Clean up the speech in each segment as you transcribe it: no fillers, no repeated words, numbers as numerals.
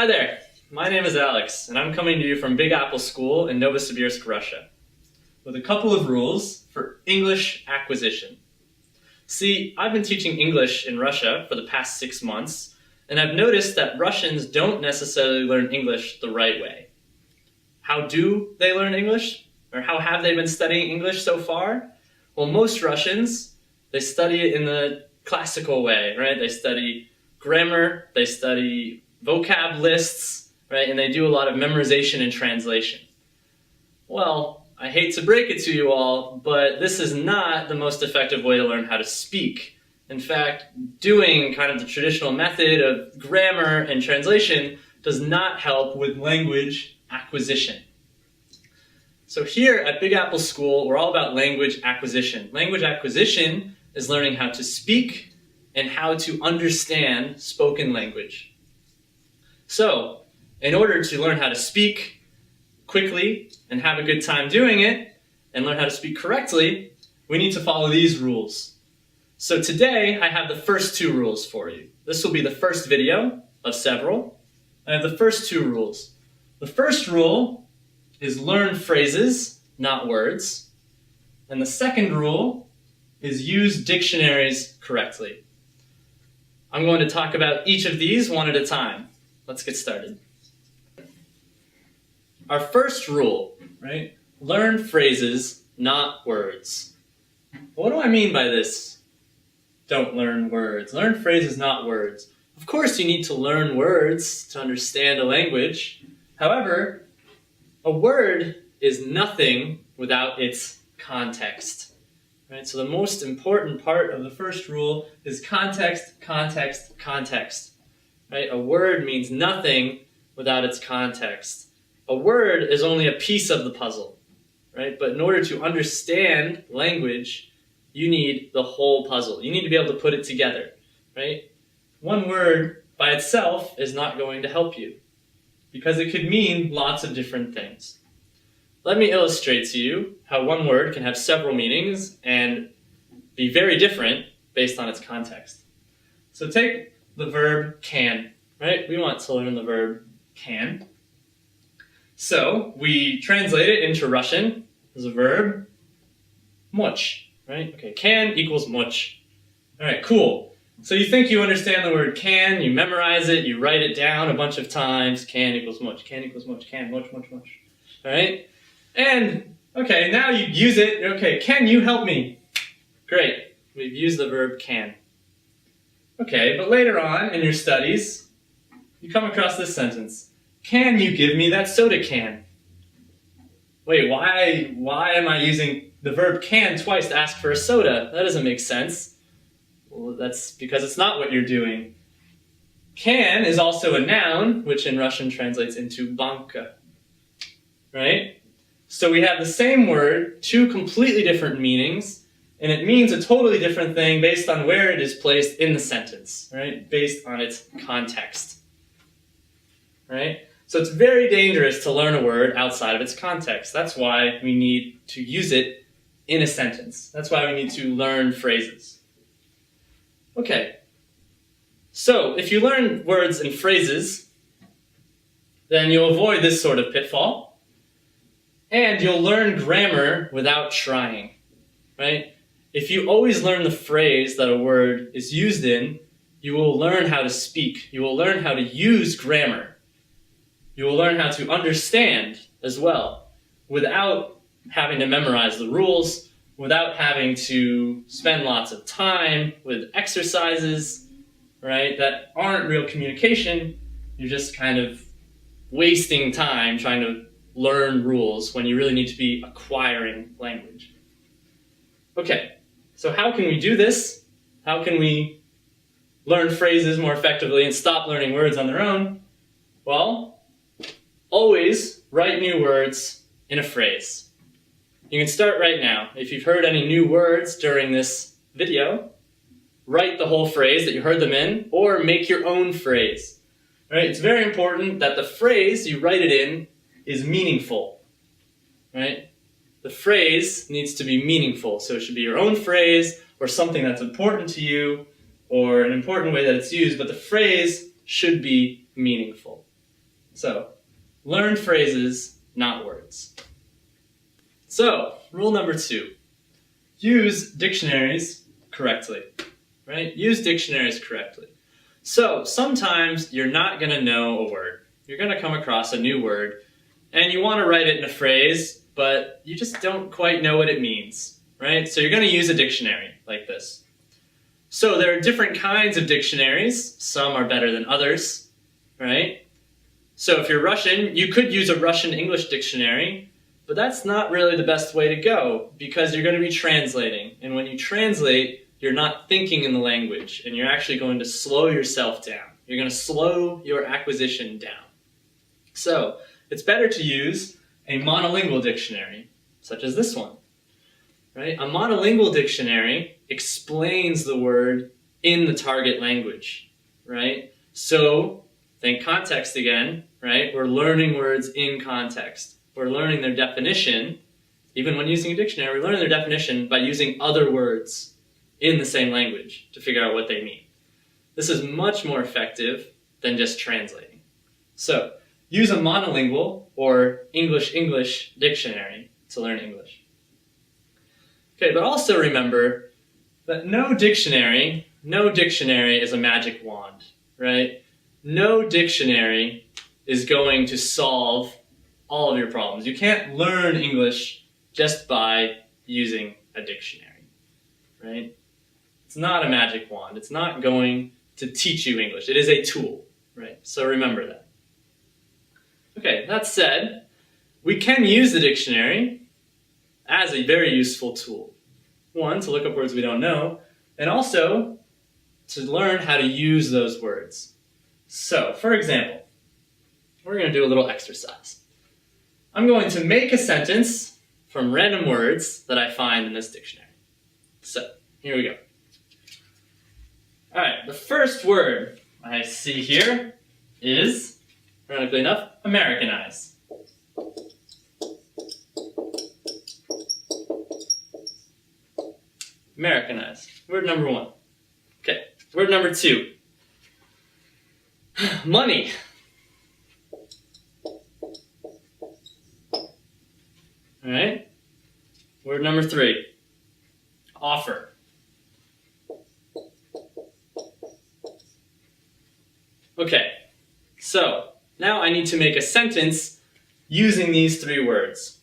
Hi there, my name is Alex, and I'm coming to you from BigAppleSchool in Novosibirsk, Russia, with a couple of rules for English acquisition. See, I've been teaching English in Russia for the past 6 months, and I've noticed that Russians don't necessarily learn English the right way. How do they learn English? Or how have they been studying English so far? Well, most Russians, they study it in the classical way, right? They study grammar, they study vocab lists, right? And they do a lot of memorization and translation. Well, I hate to break it to you all, but this is not the most effective way to learn how to speak. In fact, doing kind of the traditional method of grammar and translation does not help with language acquisition. So here at BigAppleSchool, we're all about language acquisition. Language acquisition is learning how to speak and how to understand spoken language. So, in order to learn how to speak quickly and have a good time doing it, and learn how to speak correctly, we need to follow these rules. So today, I have the first 2 rules for you. This will be the first video of several. I have the first 2 rules. The first rule is learn phrases, not words. And the second rule is use dictionaries correctly. I'm going to talk about each of these one at a time. Let's get started. Our first rule, right? Learn phrases, not words. What do I mean by this? Don't learn words. Learn phrases, not words. Of course, you need to learn words to understand a language. However, a word is nothing without its context. Right? So the most important part of the first rule is context, context, context. Right? A word means nothing without its context. A word is only a piece of the puzzle, right? But in order to understand language, you need the whole puzzle. You need to be able to put it together, right? One word by itself is not going to help you because it could mean lots of different things. Let me illustrate to you how one word can have several meanings and be very different based on its context. So take the verb can, right? We want to learn the verb can. So we translate it into Russian as a verb, moch, right? Okay, can equals moch. All right, cool. So you think you understand the word can, you memorize it, you write it down a bunch of times, can equals moch, can equals moch, can, moch, moch, moch. All right? And, okay, now you use it. Okay, can you help me? Great, we've used the verb can. Okay, but later on in your studies, you come across this sentence. Can you give me that soda can? Wait, why am I using the verb can twice to ask for a soda? That doesn't make sense. Well, that's because it's not what you're doing. Can is also a noun, which in Russian translates into banka. Right? So we have the same word, 2 completely different meanings, and it means a totally different thing based on where it is placed in the sentence, right? Based on its context, right? So it's very dangerous to learn a word outside of its context. That's why we need to use it in a sentence. That's why we need to learn phrases. Okay, so if you learn words and phrases, then you'll avoid this sort of pitfall, and you'll learn grammar without trying, right? If you always learn the phrase that a word is used in, you will learn how to speak. You will learn how to use grammar. You will learn how to understand as well, without having to memorize the rules, without having to spend lots of time with exercises, right, that aren't real communication. You're just kind of wasting time trying to learn rules when you really need to be acquiring language. Okay, so how can we do this? How can we learn phrases more effectively and stop learning words on their own? Well, always write new words in a phrase. You can start right now. If you've heard any new words during this video, write the whole phrase that you heard them in, or make your own phrase. Right? It's very important that the phrase you write it in is meaningful. Right? The phrase needs to be meaningful, so it should be your own phrase or something that's important to you or an important way that it's used, but the phrase should be meaningful. So, learn phrases, not words. So, rule number 2. Use dictionaries correctly, right? Use dictionaries correctly. So, sometimes you're not going to know a word. You're going to come across a new word, and you want to write it in a phrase, but you just don't quite know what it means, right? So you're going to use a dictionary like this. So there are different kinds of dictionaries. Some are better than others, right? So if you're Russian, you could use a Russian English dictionary, but that's not really the best way to go because you're going to be translating. And when you translate, you're not thinking in the language, and you're actually going to slow yourself down. You're going to slow your acquisition down. So it's better to use a monolingual dictionary, such as this one. Right? A monolingual dictionary explains the word in the target language. Right? So think context again. Right? We're learning words in context. We're learning their definition. Even when using a dictionary, we're learning their definition by using other words in the same language to figure out what they mean. This is much more effective than just translating. So, use a monolingual or English-English dictionary to learn English. Okay, but also remember that no dictionary is a magic wand, right? No dictionary is going to solve all of your problems. You can't learn English just by using a dictionary, right? It's not a magic wand. It's not going to teach you English. It is a tool, right? So remember that. Okay, that said, we can use the dictionary as a very useful tool. One, to look up words we don't know, and also to learn how to use those words. So, for example, we're going to do a little exercise. I'm going to make a sentence from random words that I find in this dictionary. So, here we go. Alright, the first word I see here is, ironically enough, Americanize. Americanize. Word number 1. Okay, word number 2. Money. Alright, word number 3. Offer. Okay, so now I need to make a sentence using these 3 words.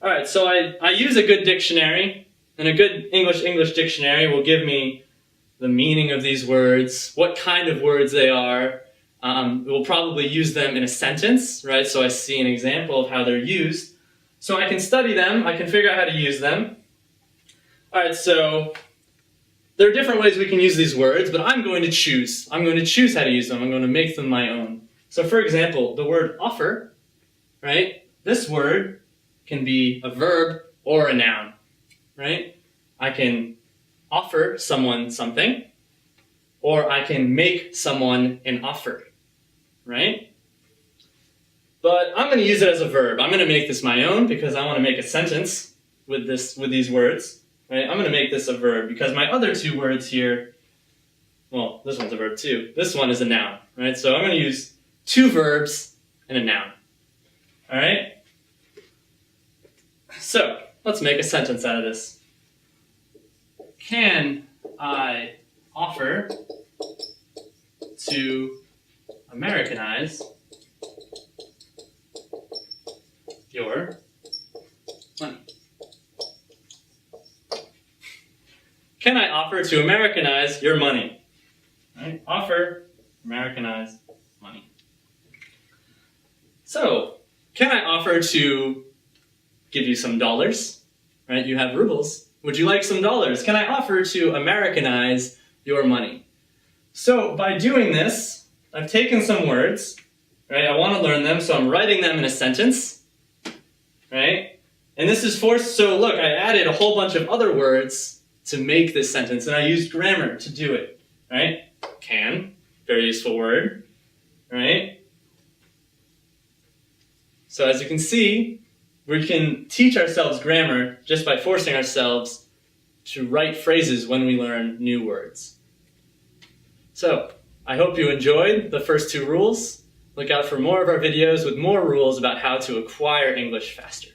Alright, so I use a good dictionary, and a good English dictionary will give me the meaning of these words, what kind of words they are. We'll probably use them in a sentence, right? So I see an example of how they're used. So I can study them, I can figure out how to use them. Alright, so there are different ways we can use these words, but I'm going to choose. I'm going to choose how to use them. I'm going to make them my own. So for example, the word offer, right? This word can be a verb or a noun, right? I can offer someone something, or I can make someone an offer, right? But I'm going to use it as a verb. I'm going to make this my own because I want to make a sentence with these words. Right? I'm going to make this a verb because my other 2 words here, well, this one's a verb too. This one is a noun, right? So I'm going to use 2 verbs and a noun. All right? So let's make a sentence out of this. Can I offer to Americanize your money? Can I offer to Americanize your money? Right? Offer, Americanize, money. So, can I offer to give you some dollars? Right? You have rubles. Would you like some dollars? Can I offer to Americanize your money? So, by doing this, I've taken some words, right? I want to learn them, so I'm writing them in a sentence, right? And this is forced, so look, I added a whole bunch of other words to make this sentence, and I used grammar to do it, right? Can, very useful word, right? So as you can see, we can teach ourselves grammar just by forcing ourselves to write phrases when we learn new words. So, I hope you enjoyed the first 2 rules. Look out for more of our videos with more rules about how to acquire English faster.